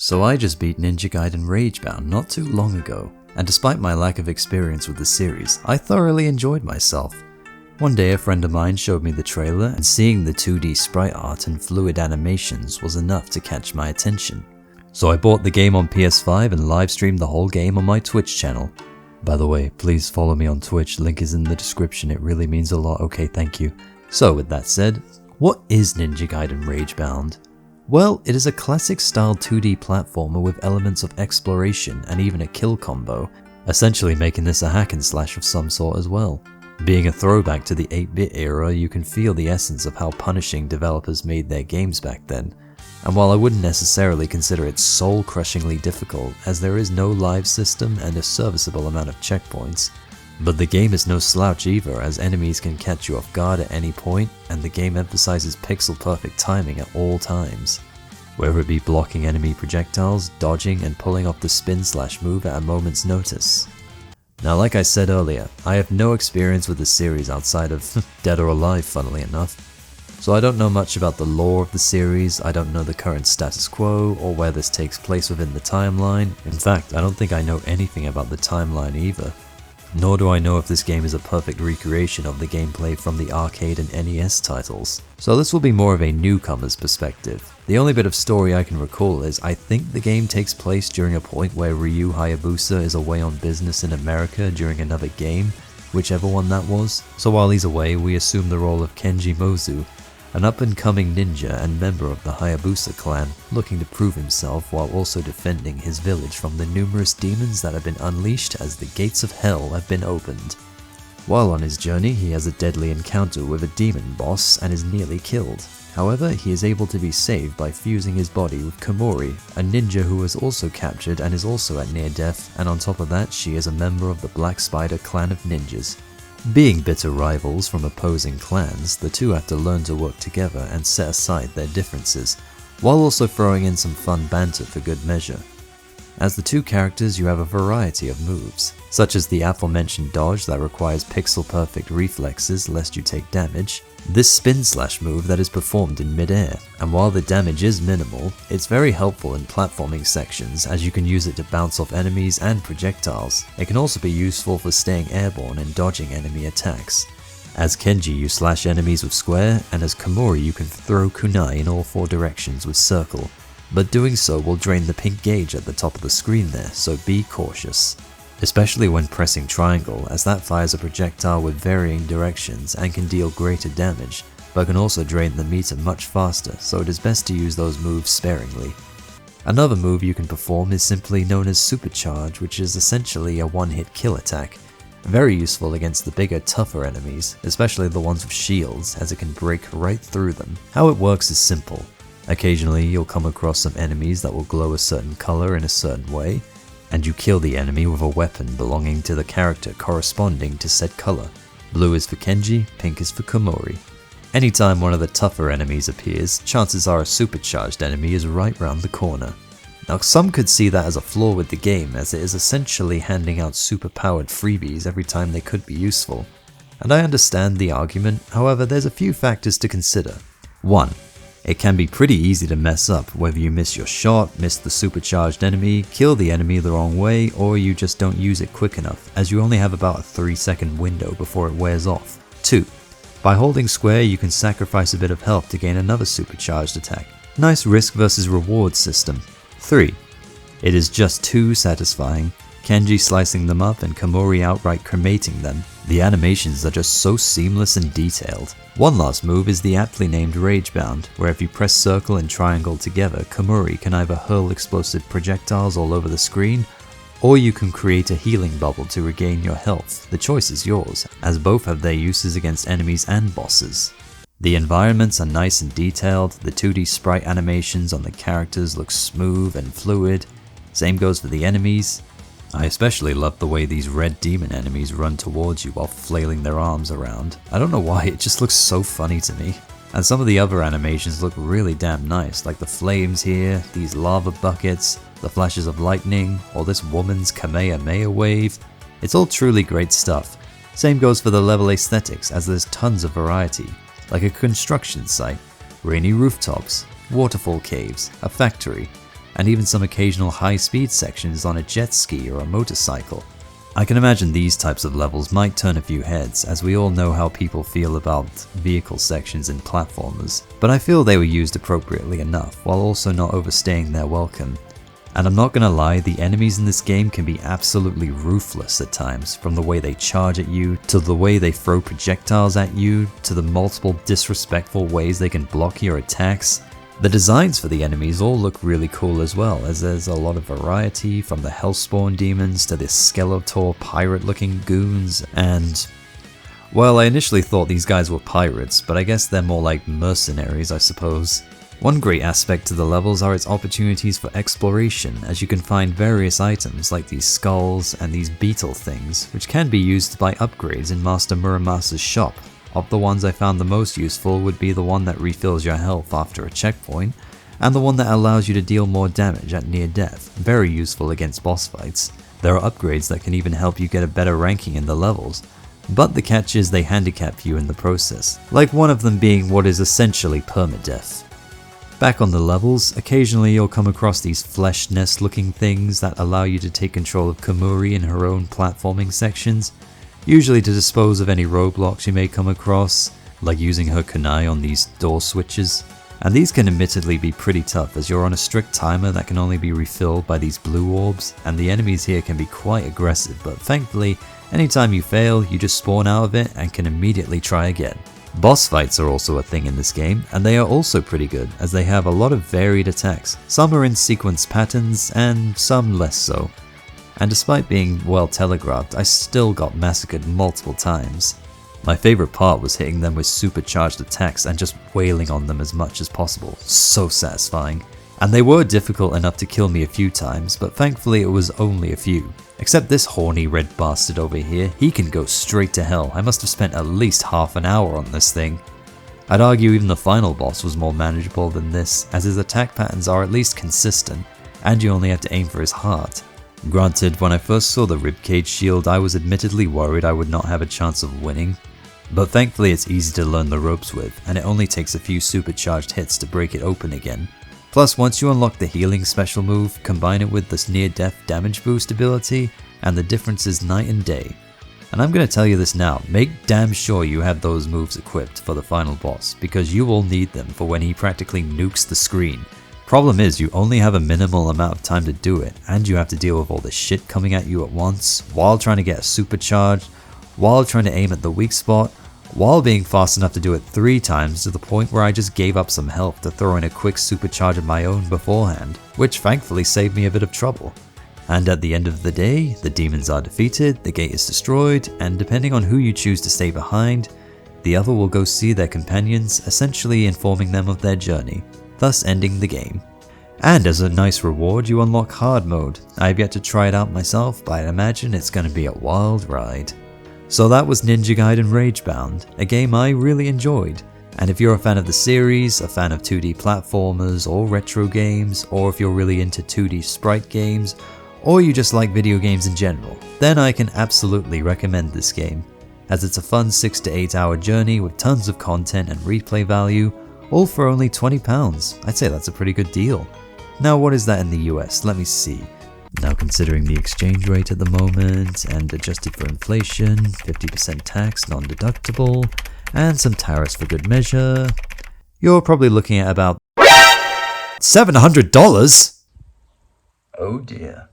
So I just beat Ninja Gaiden Ragebound not too long ago, and despite my lack of experience with the series, I thoroughly enjoyed myself. One day a friend of mine showed me the trailer, and seeing the 2D sprite art and fluid animations was enough to catch my attention. So I bought the game on PS5 and live streamed the whole game on my Twitch channel. By the way, please follow me on Twitch, link is in the description, it really means a lot, okay, thank you. So with that said, what is Ninja Gaiden Ragebound? Well, it is a classic style 2D platformer with elements of exploration and even a kill combo, essentially making this a hack and slash of some sort as well. Being a throwback to the 8-bit era, you can feel the essence of how punishing developers made their games back then. And while I wouldn't necessarily consider it soul-crushingly difficult, as there is no live system and a serviceable amount of checkpoints, but the game is no slouch either, as enemies can catch you off guard at any point, and the game emphasizes pixel-perfect timing at all times. Whether it be blocking enemy projectiles, dodging, and pulling off the spin/slash move at a moment's notice. Now like I said earlier, I have no experience with the series outside of Dead or Alive, funnily enough. So I don't know much about the lore of the series, I don't know the current status quo, or where this takes place within the timeline. In fact, I don't think I know anything about the timeline either. Nor do I know if this game is a perfect recreation of the gameplay from the arcade and NES titles. So this will be more of a newcomer's perspective. The only bit of story I can recall is I think the game takes place during a point where Ryu Hayabusa is away on business in America during another game, whichever one that was. So while he's away, we assume the role of Kenji Mozu, an up-and-coming ninja and member of the Hayabusa clan, looking to prove himself while also defending his village from the numerous demons that have been unleashed as the gates of hell have been opened. While on his journey, he has a deadly encounter with a demon boss and is nearly killed. However, he is able to be saved by fusing his body with Komori, a ninja who was also captured and is also at near death, and on top of that, she is a member of the Black Spider clan of ninjas. Being bitter rivals from opposing clans, the two have to learn to work together and set aside their differences, while also throwing in some fun banter for good measure. As the two characters, you have a variety of moves, such as the aforementioned dodge that requires pixel-perfect reflexes lest you take damage, this spin/slash move that is performed in mid-air, and while the damage is minimal, it's very helpful in platforming sections as you can use it to bounce off enemies and projectiles. It can also be useful for staying airborne and dodging enemy attacks. As Kenji, you slash enemies with square, and as Komori you can throw kunai in all 4 directions with circle, but doing so will drain the pink gauge at the top of the screen there, so be cautious. Especially when pressing triangle, as that fires a projectile with varying directions and can deal greater damage, but can also drain the meter much faster, so it is best to use those moves sparingly. Another move you can perform is simply known as Supercharge, which is essentially a one-hit kill attack. Very useful against the bigger, tougher enemies, especially the ones with shields, as it can break right through them. How it works is simple. Occasionally you'll come across some enemies that will glow a certain color in a certain way, and you kill the enemy with a weapon belonging to the character corresponding to said color. Blue is for Kenji, pink is for Komori. Anytime one of the tougher enemies appears, chances are a supercharged enemy is right round the corner. Now some could see that as a flaw with the game, as it is essentially handing out superpowered freebies every time they could be useful. And I understand the argument, however there's a few factors to consider. 1. It can be pretty easy to mess up, whether you miss your shot, miss the supercharged enemy, kill the enemy the wrong way, or you just don't use it quick enough, as you only have about a 3-second window before it wears off. 2. By holding square you can sacrifice a bit of health to gain another supercharged attack. Nice risk versus reward system. 3. It is just too satisfying. Kenji slicing them up and Komori outright cremating them. The animations are just so seamless and detailed. One last move is the aptly named Ragebound, where if you press circle and triangle together, Komori can either hurl explosive projectiles all over the screen, or you can create a healing bubble to regain your health. The choice is yours, as both have their uses against enemies and bosses. The environments are nice and detailed, the 2D sprite animations on the characters look smooth and fluid, same goes for the enemies. I especially love the way these red demon enemies run towards you while flailing their arms around. I don't know why, it just looks so funny to me. And some of the other animations look really damn nice, like the flames here, these lava buckets, the flashes of lightning, or this woman's Kamehameha wave. It's all truly great stuff. Same goes for the level aesthetics, as there's tons of variety, like a construction site, rainy rooftops, waterfall caves, a factory, and even some occasional high-speed sections on a jet ski or a motorcycle. I can imagine these types of levels might turn a few heads, as we all know how people feel about vehicle sections in platformers, but I feel they were used appropriately enough while also not overstaying their welcome. And I'm not gonna lie, the enemies in this game can be absolutely ruthless at times, from the way they charge at you, to the way they throw projectiles at you, to the multiple disrespectful ways they can block your attacks. The designs for the enemies all look really cool as well, as there's a lot of variety, from the Hellspawn demons to the Skeletor pirate looking goons, and well, I initially thought these guys were pirates, but I guess they're more like mercenaries, I suppose. One great aspect to the levels are its opportunities for exploration, as you can find various items like these skulls and these beetle things, which can be used to buy upgrades in Master Muramasa's shop. Of the ones I found the most useful would be the one that refills your health after a checkpoint, and the one that allows you to deal more damage at near death, very useful against boss fights. There are upgrades that can even help you get a better ranking in the levels, but the catch is they handicap you in the process, like one of them being what is essentially permadeath. Back on the levels, occasionally you'll come across these flesh nest looking things that allow you to take control of Komuri in her own platforming sections, usually to dispose of any roadblocks you may come across, like using her kunai on these door switches. And these can admittedly be pretty tough, as you're on a strict timer that can only be refilled by these blue orbs, and the enemies here can be quite aggressive, but thankfully, anytime you fail, you just spawn out of it and can immediately try again. Boss fights are also a thing in this game, and they are also pretty good, as they have a lot of varied attacks. Some are in sequence patterns, and some less so. And despite being well telegraphed, I still got massacred multiple times. My favorite part was hitting them with supercharged attacks and just wailing on them as much as possible. So satisfying. And they were difficult enough to kill me a few times, but thankfully it was only a few. Except this horny red bastard over here, he can go straight to hell. I must have spent at least half an hour on this thing. I'd argue even the final boss was more manageable than this, as his attack patterns are at least consistent, and you only have to aim for his heart. Granted, when I first saw the ribcage shield, I was admittedly worried I would not have a chance of winning, but thankfully it's easy to learn the ropes with, and it only takes a few supercharged hits to break it open again. Plus, once you unlock the healing special move, combine it with this near-death damage boost ability, and the difference is night and day. And I'm going to tell you this now, make damn sure you have those moves equipped for the final boss, because you will need them for when he practically nukes the screen. Problem is, you only have a minimal amount of time to do it, and you have to deal with all the shit coming at you at once, while trying to get a supercharge, while trying to aim at the weak spot, while being fast enough to do it 3 times, to the point where I just gave up some health to throw in a quick supercharge of my own beforehand, which thankfully saved me a bit of trouble. And at the end of the day, the demons are defeated, the gate is destroyed, and depending on who you choose to stay behind, the other will go see their companions, essentially informing them of their journey, thus ending the game. And as a nice reward, you unlock hard mode. I have yet to try it out myself, but I imagine it's going to be a wild ride. So that was Ninja Gaiden Ragebound, a game I really enjoyed. And if you're a fan of the series, a fan of 2D platformers or retro games, or if you're really into 2D sprite games, or you just like video games in general, then I can absolutely recommend this game, as it's a fun 6 to 8 hour journey with tons of content and replay value, all for only £20. I'd say that's a pretty good deal. Now what is that in the US? Let me see. Now considering the exchange rate at the moment, and adjusted for inflation, 50% tax, non-deductible, and some tariffs for good measure, you're probably looking at about $700! Oh dear.